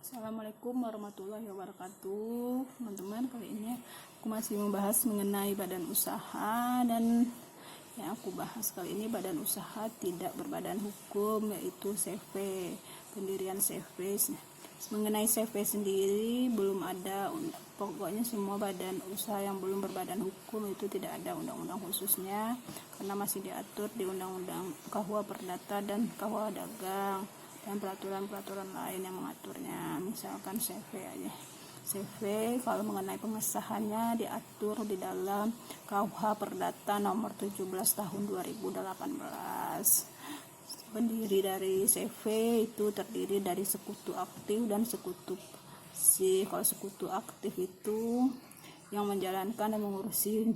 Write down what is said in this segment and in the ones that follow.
Assalamualaikum warahmatullahi wabarakatuh. Teman-teman, kali ini aku masih membahas mengenai badan usaha, dan yang aku bahas kali ini badan usaha tidak berbadan hukum, yaitu CV, pendirian CV. Mengenai CV sendiri belum ada, pokoknya semua badan usaha yang belum berbadan hukum itu tidak ada undang-undang khususnya, karena masih diatur di Undang-Undang KUH Perdata dan KUH Dagang dan peraturan-peraturan lain yang mengaturnya. Misalkan CV aja, CV kalau mengenai pengesahannya diatur di dalam KUH Perdata nomor 17 tahun 2018. Pendiri dari CV itu terdiri dari sekutu aktif dan sekutu pasif. Kalau sekutu aktif itu yang menjalankan dan mengurusi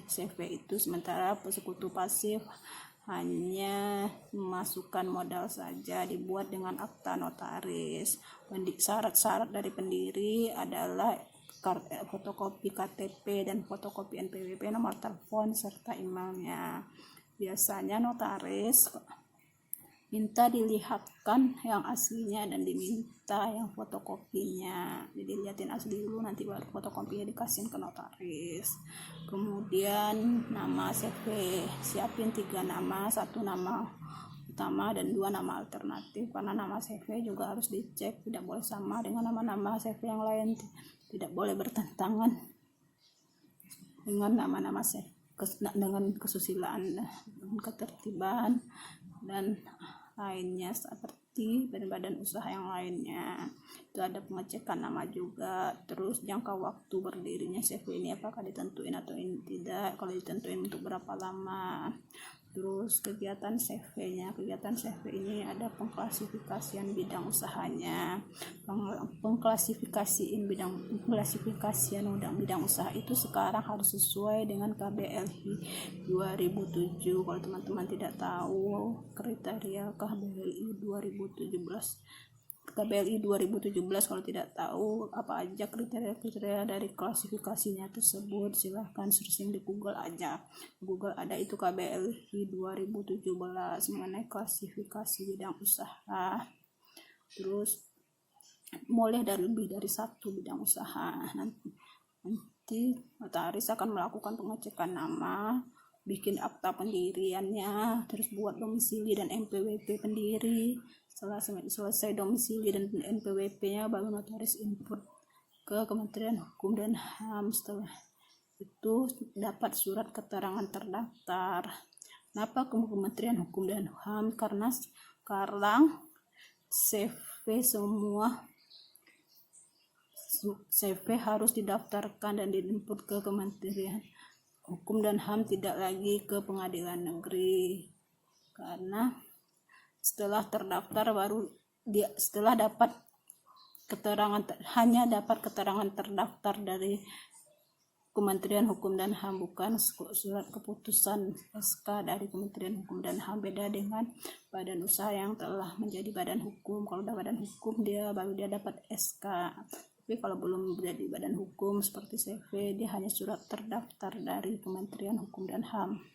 CV itu, sementara sekutu pasif hanya memasukkan modal saja, dibuat dengan akta notaris. Syarat-syarat dari pendiri adalah fotokopi KTP dan fotokopi NPWP, nomor telepon serta emailnya. Biasanya notaris minta dilihatkan yang aslinya dan diminta yang fotokopinya. Jadi liatin asli dulu, nanti baru fotokopinya dikasihin ke notaris. Kemudian nama CV, siapin 3 nama, 1 nama utama dan 2 nama alternatif, karena nama CV juga harus dicek, tidak boleh sama dengan nama-nama CV yang lain, tidak boleh bertentangan dengan nama-nama CV, dengan kesusilaan, dengan ketertiban dan lainnya seperti badan usaha yang lainnya. Itu ada pengecekan nama juga. Terus jangka waktu berdirinya CV ini apakah ditentuin atau tidak, kalau ditentuin untuk berapa lama. Terus kegiatan CV-nya, kegiatan CV ini ada pengklasifikasian bidang usahanya. Pengklasifikasian bidang usaha itu sekarang harus sesuai dengan KBLI 2007. Kalau teman-teman tidak tahu kriteria KBLI 2017, kalau tidak tahu apa aja kriteria dari klasifikasinya tersebut, silahkan searching di Google aja. Google ada itu KBLI 2017 mengenai klasifikasi bidang usaha. Terus boleh lebih dari 1 bidang usaha. Nanti notaris akan melakukan pengecekan nama, bikin akta pendiriannya, terus buat domisili dan NPWP pendiri. Setelah selesai domisili dan NPWP-nya, baru notaris input ke Kementerian Hukum dan HAM. Setelah itu dapat surat keterangan terdaftar. Kenapa ke Kementerian Hukum dan HAM? Karena sekarang CV harus didaftarkan dan diinput ke Kementerian Hukum dan HAM, tidak lagi ke Pengadilan Negeri. Karena setelah terdaftar setelah dapat keterangan, hanya dapat keterangan terdaftar dari Kementerian Hukum dan HAM, bukan surat keputusan SK dari Kementerian Hukum dan HAM. Beda dengan badan usaha yang telah menjadi badan hukum. Kalau udah badan hukum baru dia dapat SK. Tapi kalau belum menjadi badan hukum seperti CV, dia hanya surat terdaftar dari Kementerian Hukum dan HAM.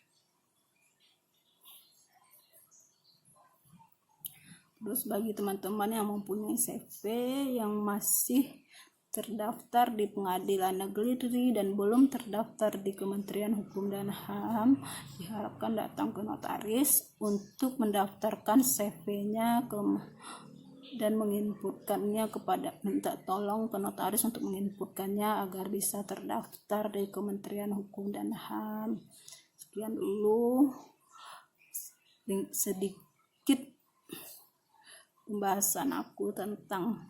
Terus bagi teman-teman yang mempunyai CV yang masih terdaftar di Pengadilan Negeri dan belum terdaftar di Kementerian Hukum dan HAM, diharapkan datang ke notaris untuk mendaftarkan CV-nya dan menginputkannya minta tolong ke notaris untuk menginputkannya agar bisa terdaftar di Kementerian Hukum dan HAM. Sekian dulu sedikit pembahasan aku tentang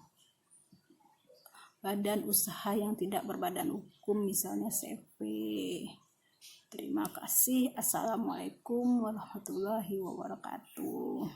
badan usaha yang tidak berbadan hukum, misalnya CV. Terima kasih. Assalamualaikum warahmatullahi wabarakatuh.